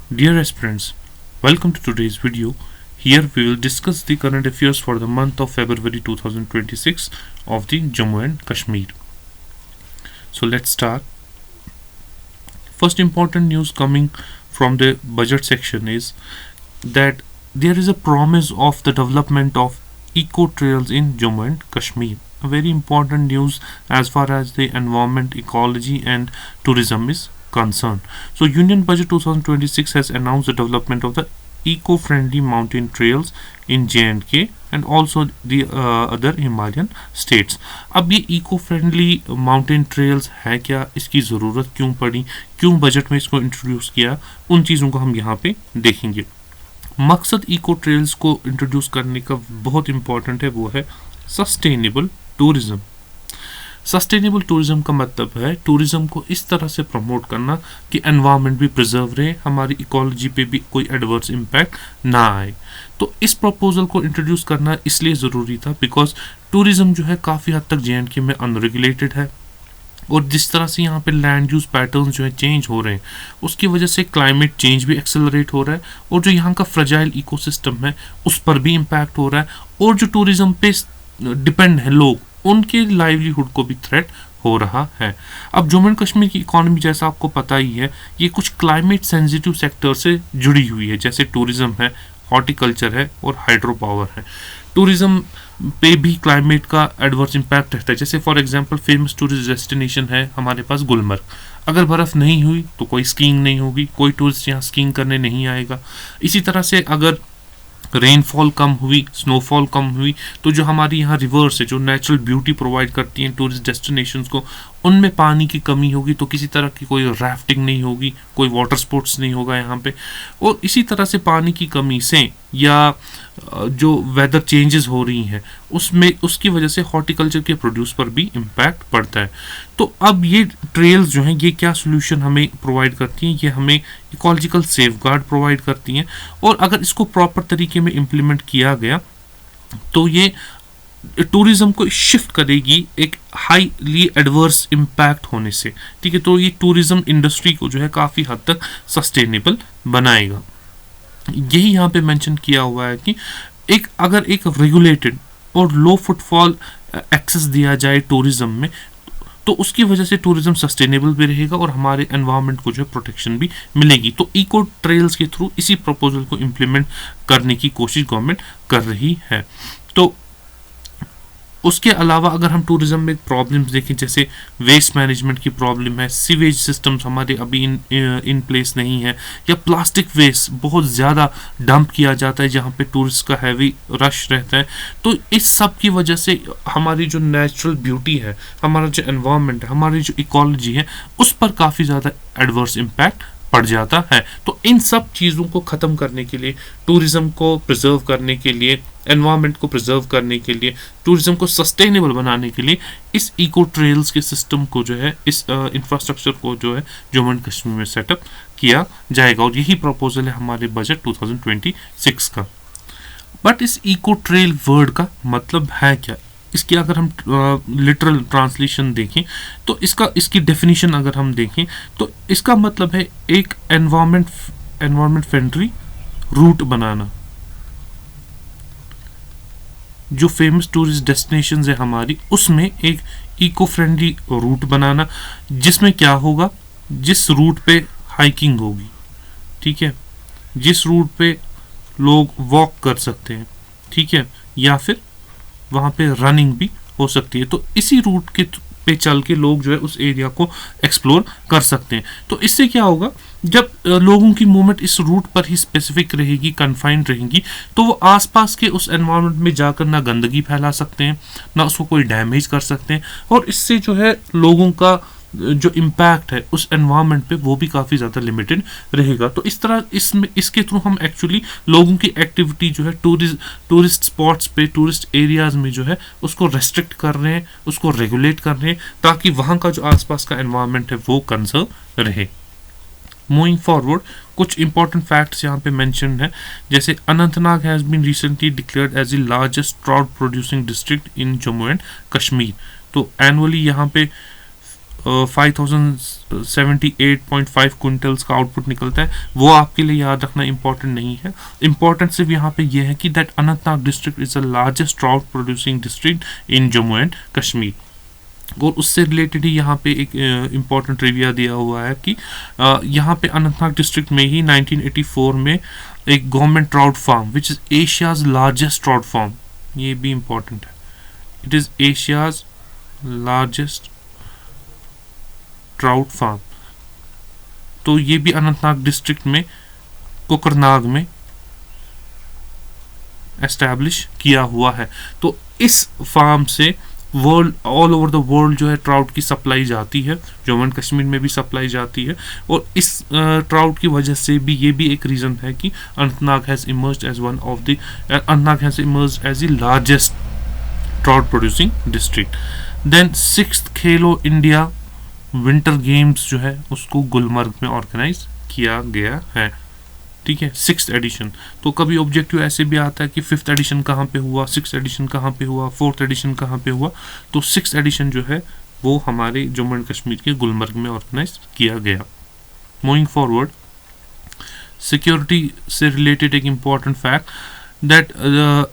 Dear aspirants, welcome to today's video. Here we will discuss the current affairs for the month of February 2026 of the Jammu and Kashmir. So let's start. First important news coming from the budget section is that there is a promise of the development of eco trails in Jammu and Kashmir. A very important news as far as the environment, ecology and tourism is concerned. So Union Budget 2026 has announced the development of the eco-friendly mountain trails in J&K and also the other Himalayan states. अब ये eco friendly mountain trails है क्या, इसकी ज़रूरत क्यों पड़ी, क्यों budget में इसको इंट्रोड्यूस किया, उन चीज़ों को हम यहाँ पे देखेंगे. मकसद इको ट्रेल्स को इंट्रोड्यूस करने का बहुत इंपॉर्टेंट है, वो है सस्टेनेबल टूरिज्म. सस्टेनेबल टूरिज्म का मतलब है टूरिज्म को इस तरह से प्रमोट करना कि एनवायरनमेंट भी प्रिजर्व रहे, हमारी इकोलॉजी पे भी कोई एडवर्स इम्पैक्ट ना आए. तो इस प्रपोजल को इंट्रोड्यूस करना इसलिए ज़रूरी था बिकॉज टूरिज्म जो है काफ़ी हद तक J&K में अनरेगुलेटेड है और जिस तरह से यहाँ पे लैंड यूज़ पैटर्न जो है चेंज हो रहे हैं उसकी वजह से क्लाइमेट चेंज भी एक्सेलरेट हो रहा है और जो यहाँ का फ्रेजाइल इकोसिस्टम है उस पर भी इम्पैक्ट हो रहा है और जो टूरिज्म पे डिपेंड है लोग, उनके लाइवलीहुड को भी थ्रेट हो रहा है. अब जम्मू एंड कश्मीर की इकोनॉमी जैसा आपको पता ही है, ये कुछ क्लाइमेट सेंसिटिव सेक्टर से जुड़ी हुई है, जैसे टूरिज्म है, हॉर्टिकल्चर है और हाइड्रो पावर है. टूरिज्म पे भी क्लाइमेट का एडवर्स इम्पैक्ट रहता है. जैसे for example famous tourist destination है हमारे पास गुलमर्ग. अगर बर्फ़ नहीं हुई तो कोई स्कीइंग नहीं होगी, कोई टूरिस्ट यहाँ स्कीइंग करने नहीं आएगा. इसी तरह से अगर रेनफॉल कम हुई, स्नोफॉल कम हुई, तो जो हमारी यहाँ रिवर्स है जो नेचुरल ब्यूटी प्रोवाइड करती हैं टूरिस्ट डेस्टिनेशंस को, उनमें पानी की कमी होगी तो किसी तरह की कोई राफ्टिंग नहीं होगी, कोई वाटर स्पोर्ट्स नहीं होगा यहाँ पे. और इसी तरह से पानी की कमी से या जो वेदर चेंजेस हो रही हैं उसमें उसकी वजह से हॉर्टिकल्चर के प्रोड्यूस पर भी इम्पैक्ट पड़ता है. तो अब ये ट्रेल्स जो हैं ये क्या सोल्यूशन हमें प्रोवाइड करती हैं, ये हमें इकोलॉजिकल सेफगार्ड प्रोवाइड करती हैं और अगर इसको प्रॉपर तरीके में इम्प्लीमेंट किया गया तो ये टूरिज्म को शिफ्ट करेगी एक हाईली एडवर्स इम्पैक्ट होने से. ठीक है, तो ये टूरिज्म इंडस्ट्री को जो है काफ़ी हद तक सस्टेनेबल बनाएगा. यही यहाँ पे मेंशन किया हुआ है कि अगर एक रेगुलेटेड और लो फुटफॉल एक्सेस दिया जाए टूरिज्म में तो उसकी वजह से टूरिज्म सस्टेनेबल भी रहेगा और हमारे एनवायरनमेंट को जो है प्रोटेक्शन भी मिलेगी. तो इको ट्रेल्स के थ्रू इसी प्रपोजल को इम्प्लीमेंट करने की कोशिश गवर्नमेंट कर रही है. तो उसके अलावा अगर हम टूरिज्म में प्रॉब्लम्स देखें, जैसे वेस्ट मैनेजमेंट की प्रॉब्लम है, सीवेज सिस्टम्स हमारे अभी इन प्लेस नहीं है, या प्लास्टिक वेस्ट बहुत ज़्यादा डंप किया जाता है जहाँ पे टूरिस्ट का हैवी रश रहता है. तो इस सब की वजह से हमारी जो नेचुरल ब्यूटी है, हमारा जो एनवायरनमेंट है, हमारी जो इकोलॉजी है, उस पर काफ़ी ज़्यादा एडवर्स इम्पैक्ट पड़ जाता है. तो इन सब चीज़ों को ख़त्म करने के लिए, टूरिज्म को प्रिजर्व करने के लिए, एनवायरनमेंट को प्रिजर्व करने के लिए, टूरिज्म को सस्टेनेबल बनाने के लिए इस इको ट्रेल्स के सिस्टम को जो है, इस इंफ्रास्ट्रक्चर को जो है जम्मू एंड कश्मीर में सेटअप किया जाएगा और यही प्रपोजल है हमारे बजट 2026 का. बट इस इको ट्रेल वर्ड का मतलब है क्या, इसकी अगर हम लिटरल ट्रांसलेशन देखें तो इसकी डेफिनेशन अगर हम देखें तो इसका मतलब है एक एनवायरनमेंट फ्रेंडली रूट बनाना. जो फेमस टूरिस्ट डेस्टिनेशंस है हमारी, उसमें एक इको फ्रेंडली रूट बनाना जिसमें क्या होगा, जिस रूट पे हाइकिंग होगी, ठीक है, जिस रूट पे लोग वॉक कर सकते हैं, ठीक है, या फिर वहाँ पे रनिंग भी हो सकती है. तो इसी रूट के पे चल के लोग जो है उस एरिया को एक्सप्लोर कर सकते हैं. तो इससे क्या होगा, जब लोगों की मूवमेंट इस रूट पर ही स्पेसिफिक रहेगी, कन्फाइंड रहेंगी, तो वो आसपास के उस एनवायरनमेंट में जाकर ना गंदगी फैला सकते हैं, ना उसको कोई डैमेज कर सकते हैं और इससे जो है लोगों का जो इम्पैक्ट है उस एनवायरनमेंट पे वो भी काफ़ी ज़्यादा लिमिटेड रहेगा. तो इस तरह इसके थ्रू हम एक्चुअली लोगों की एक्टिविटी जो है टूरिस्ट स्पॉट्स पे, टूरिस्ट एरियाज़ में जो है उसको रेस्ट्रिक्ट कर रहे हैं, उसको रेगुलेट कर रहे हैं ताकि वहाँ का जो आसपास का एनवायरनमेंट है वो कंजर्व रहे. मूविंग फॉरवर्ड, कुछ इंपॉर्टेंट फैक्ट्स यहाँ पे मेंशन है, जैसे Anantnag has been recently declared as the largest trout producing district in Jammu and Kashmir. तो एनुअली यहाँ पे 5078.5 क्विंटल्स का आउटपुट निकलता है, वो आपके लिए याद रखना इंपॉर्टेंट नहीं है। इंपॉर्टेंट सिर्फ यहाँ पे ये है कि that Anantnag district is the largest trout producing district in Jammu and Kashmir. और उससे रिलेटेड ही यहाँ पे एक इम्पॉर्टेंट रिव्यू दिया हुआ है कि यहाँ पे अनंतनाग डिस्ट्रिक्ट में ही 1984 में एक government trout farm which is Asia's largest trout farm, ये भी इम्पॉर्टेंट है, it is Asia's largest trout farm, तो ये भी अनंतनाग डिस्ट्रिक्ट में कोकरनाग में एस्टैब्लिश किया हुआ है। तो इस फार्म से world all over the world जो है ट्राउट की सप्लाई जाती है, जम्मू एंड कश्मीर में भी सप्लाई जाती है। और इस ट्राउट की वजह से भी ये भी एक रीज़न है कि Anantnag has emerged as one of the Anantnag has emerged as the largest trout producing district. Then 6th Khelo India winter games जो है उसको गुलमर्ग में ऑर्गेनाइज किया गया है, ठीक है, 6th एडिशन। तो कभी ऑब्जेक्टिव ऐसे भी आता है कि 5th एडिशन कहाँ पे हुआ, 6th एडिशन कहाँ पे हुआ, 4th एडिशन कहाँ पे हुआ, तो 6th एडिशन जो है वो हमारे जम्मू एंड कश्मीर के गुलमर्ग में ऑर्गेनाइज किया गया। मूविंग फॉरवर्ड, सिक्योरिटी से रिलेटेड एक important fact that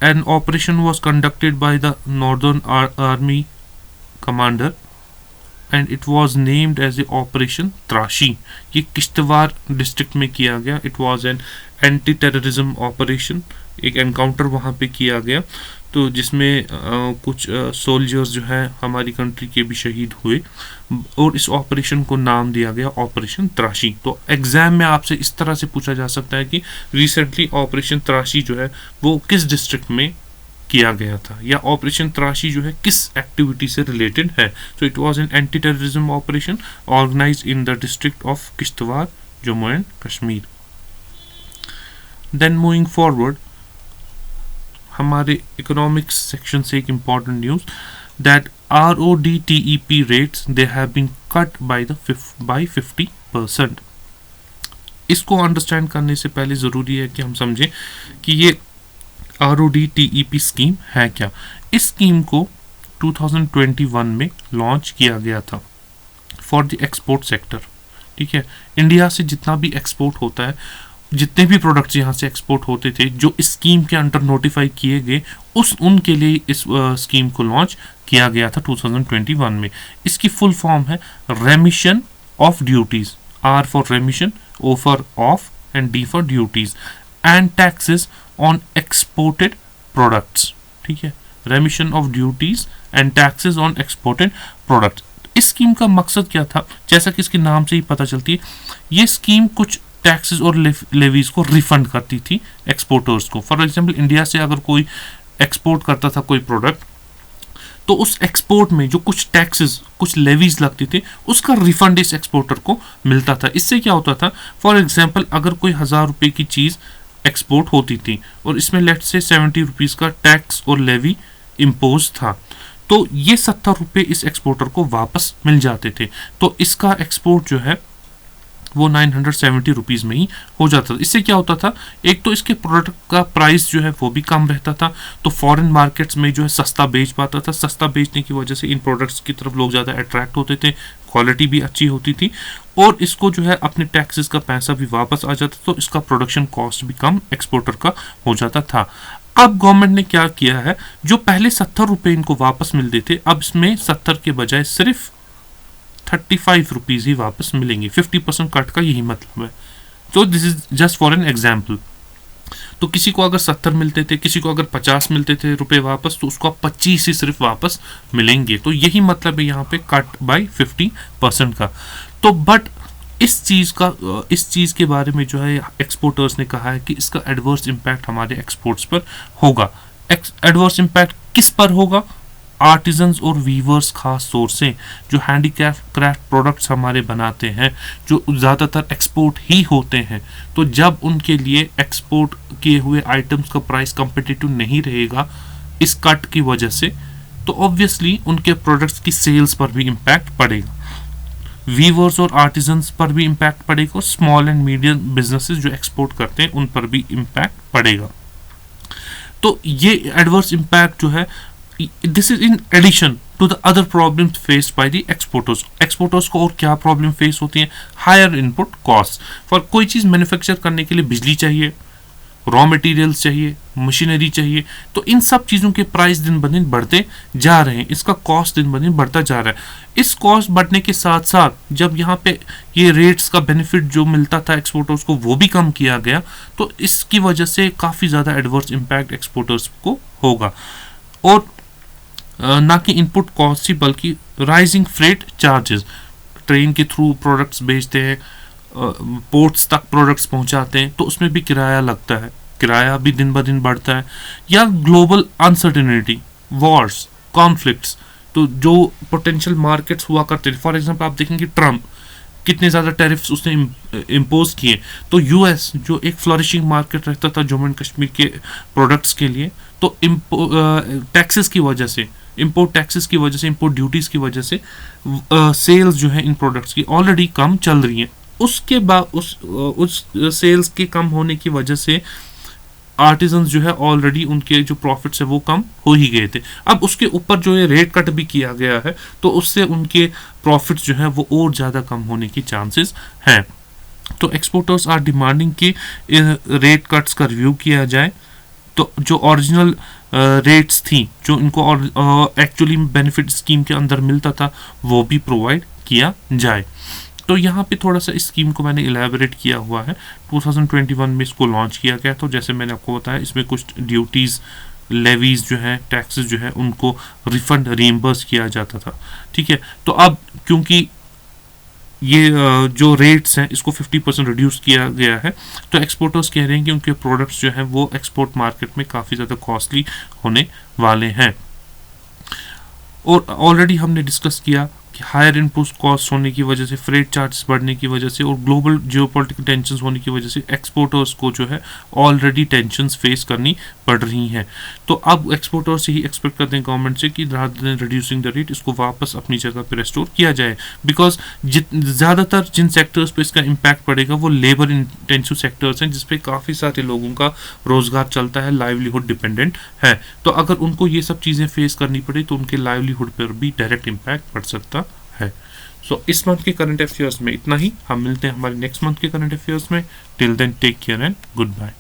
an operation was conducted by the northern army commander and it was named as the Operation Trashi। ये किश्तवाड़ डिस्ट्रिक्ट में किया गया। It was an anti-terrorism operation, एक encounter वहाँ पे किया गया, तो जिसमें कुछ सोल्जर्स जो हैं हमारी कंट्री के भी शहीद हुए, और इस ऑपरेशन को नाम दिया गया ऑपरेशन त्राशी। तो एग्जाम में आपसे इस तरह से पूछा जा सकता है कि रिसेंटली ऑपरेशन त्राशी जो है वो किस डिस्ट्रिक्ट में किया गया था, या ऑपरेशन त्राशी जो है किस एक्टिविटी से रिलेटेड है। तो it was an anti terrorism operation organised in the district of Kishtwar, Jammu and Kashmir. Then moving forward, हमारे इकोनॉमिक्स सेक्शन से एक important news that RODTEP rates they have been cut by 50%। इसको अंडरस्टैंड करने से पहले ज़रूरी है कि हम समझें कि ये RODTEP स्कीम है क्या। इस स्कीम को 2021 में लॉन्च किया गया था फॉर द एक्सपोर्ट सेक्टर, ठीक है। इंडिया से जितना भी एक्सपोर्ट होता है, जितने भी प्रोडक्ट्स यहाँ से एक्सपोर्ट होते थे जो इस स्कीम के अंडर नोटिफाई किए गए, उनके लिए इस स्कीम को लॉन्च किया गया था 2021 में। इसकी फुल फॉर्म है रेमिशन of duties, R for रेमिशन, O for of and D for duties and taxes on exported products, ठीक है, रेमिशन of duties and taxes on exported products. इस स्कीम का मकसद क्या था, जैसा कि इसके नाम से ही पता चलती है, ये स्कीम कुछ टैक्सेस और लेवीज को रिफंड करती थी एक्सपोर्टर्स को। फॉर एग्जांपल, इंडिया से अगर कोई एक्सपोर्ट करता था कोई प्रोडक्ट, तो उस एक्सपोर्ट में जो कुछ टैक्सेस, कुछ लेवीज लगती थी, उसका रिफंड इस एक्सपोर्टर को मिलता था। इससे क्या होता था, फॉर एग्जांपल अगर कोई 1000 रुपये की चीज़ एक्सपोर्ट होती थी और इसमें लेट से 70 रुपीज़ का टैक्स और लेवी इम्पोज था, तो ये 70 रुपये इस एक्सपोर्टर को वापस मिल जाते थे। तो इसका एक्सपोर्ट जो है वो 970 रुपीज़ में ही हो जाता था। इससे क्या होता था, एक तो इसके प्रोडक्ट का प्राइस जो है वो भी कम रहता था, तो फॉरेन मार्केट्स में जो है सस्ता बेच पाता था। सस्ता बेचने की वजह से इन प्रोडक्ट्स की तरफ लोग ज़्यादा अट्रैक्ट होते थे, क्वालिटी भी अच्छी होती थी, और इसको जो है अपने टैक्सेस का पैसा भी वापस आ जाता, तो इसका प्रोडक्शन कॉस्ट भी कम एक्सपोर्टर का हो जाता था। अब गवर्नमेंट ने क्या किया है, जो पहले 70 रुपये इनको वापस मिलते थे, अब इसमें 70 के बजाय सिर्फ 35 रुपीज़ ही वापस मिलेंगे। 50% कट का यही मतलब है। तो this is just for an example. तो किसी को अगर 70 मिलते थे, किसी को अगर 50 मिलते थे रुपए वापस, तो उसको 25 ही सिर्फ वापस मिलेंगे। तो यही मतलब है यहाँ पे कट बाय 50% का। तो बट इस चीज़ के बारे में जो है एक्सपोर्टर्स ने कहा है कि इसका एडवर्स इम्पैक्ट हमारे एक्सपोर्ट्स पर होगा। एडवर्स इम्पैक्ट किस पर होगा, आर्टिजन्स और वीवर्स खास तौर से जो हैंडीक्राफ्ट प्रोडक्ट्स हमारे बनाते हैं, जो ज़्यादातर एक्सपोर्ट ही होते हैं, तो जब उनके लिए एक्सपोर्ट किए हुए आइटम्स का प्राइस कम्पिटिटिव नहीं रहेगा इस कट की वजह से, तो ऑब्वियसली उनके प्रोडक्ट्स की सेल्स पर भी इम्पैक्ट पड़ेगा। वीवर्स और आर्टिजन्स पर भी इम्पैक्ट पड़ेगा, और स्मॉल एंड मीडियम बिजनेसेस जो एक्सपोर्ट करते हैं उन पर भी इम्पैक्ट पड़ेगा। तो ये एडवर्स इम्पैक्ट जो है, this is in addition to the other problems faced by the exporters. Exporters को और क्या प्रॉब्लम फेस होती है? Higher input cost. फॉर कोई चीज़ मैन्युफैक्चर करने के लिए बिजली चाहिए, रॉ मटेरियल्स चाहिए, मशीनरी चाहिए, तो इन सब चीज़ों के प्राइस दिन ब दिन बढ़ते जा रहे हैं, इसका कॉस्ट दिन ब दिन बढ़ता जा रहा है। इस कॉस्ट बढ़ने के साथ साथ जब यहाँ पे ये रेट्स का बेनिफिट जो मिलता था एक्सपोर्टर्स को वो भी कम किया गया, तो इसकी वजह से काफ़ी ज़्यादा एडवर्स इम्पैक्ट एक्सपोर्टर्स को होगा। और ना कि इनपुट कॉस्ट ही बल्कि राइजिंग फ्रेट चार्जेस, ट्रेन के थ्रू प्रोडक्ट्स भेजते हैं, पोर्ट्स तक प्रोडक्ट्स पहुंचाते हैं, तो उसमें भी किराया लगता है, किराया भी दिन ब दिन बढ़ता है। या ग्लोबल अनसर्टेनिटी, वॉर्स, कॉन्फ्लिक्ट्स, तो जो पोटेंशियल मार्केट्स हुआ करते थे, फॉर एग्जांपल आप देखेंगे ट्रम्प कितने ज़्यादा टैरिफ्स उसने इम्पोज किए, तो यूएस जो एक फ्लरिशिंग मार्केट रहता था जम्मू एंड कश्मीर के प्रोडक्ट्स के लिए, तो टैक्सेस की वजह से, इम्पोर्ट टैक्सेस की वजह से, इम्पोर्ट ड्यूटीज़ की वजह से सेल्स जो है इन प्रोडक्ट्स की ऑलरेडी कम चल रही हैं। उसके बाद उस सेल्स के कम होने की वजह से आर्टिजन्स जो है ऑलरेडी उनके जो प्रॉफिट्स है वो कम हो ही गए थे। अब उसके ऊपर जो है रेट कट भी किया गया है, तो उससे उनके प्रॉफिट्स जो है वो और ज़्यादा कम होने की चांसेस हैं। तो एक्सपोर्टर्स आर डिमांडिंग कि रेट कट्स का रिव्यू किया जाए, तो जो ओरिजिनल रेट्स थी जो इनको एक्चुअली बेनिफिट स्कीम के अंदर मिलता था वो भी प्रोवाइड किया जाए। तो यहाँ पे थोड़ा सा इस स्कीम को मैंने इलेबोरेट किया हुआ है। 2021 में इसको लॉन्च किया गया, तो जैसे मैंने आपको बताया इसमें कुछ ड्यूटीज़, लेवीज जो है, टैक्सेस जो है, उनको रिफंड रीइंबर्स किया जाता था। ठीक है, तो अब क्योंकि ये जो रेट्स हैं इसको 50% रिड्यूस किया गया है, तो एक्सपोर्टर्स कह रहे हैं कि उनके प्रोडक्ट्स जो हैं वो एक्सपोर्ट मार्केट में काफ़ी ज़्यादा कॉस्टली होने वाले हैं। और ऑलरेडी हमने डिस्कस किया कि हायर इनपुट कॉस्ट होने की वजह से, फ्रेट चार्जेस बढ़ने की वजह से और ग्लोबल जियोपॉलिटिकल टेंशंस होने की वजह से एक्सपोर्टर्स को जो है ऑलरेडी टेंशंस फेस करनी पड़ रही हैं। तो अब एक्सपोर्टर्स से ही एक्सपेक्ट करते हैं गवर्नमेंट से कि rather than reducing the rate, इसको वापस अपनी जगह पर रेस्टोर किया जाए। बिकॉज ज़्यादातर जिन सेक्टर्स पर इसका इम्पैक्ट पड़ेगा वो लेबर इंटेंसिव सेक्टर्स हैं, जिसपे काफ़ी सारे लोगों का रोजगार चलता है, लाइवलीहुड डिपेंडेंट है। तो अगर उनको ये सब चीज़ें फेस करनी पड़े तो उनके लाइवलीहुड पर भी डायरेक्ट इम्पैक्ट पड़ सकता है। सो इस मंथ के करंट अफेयर्स में इतना ही। हम मिलते हैं हमारे नेक्स्ट मंथ के करंट अफेयर्स में। Till then take care and good bye.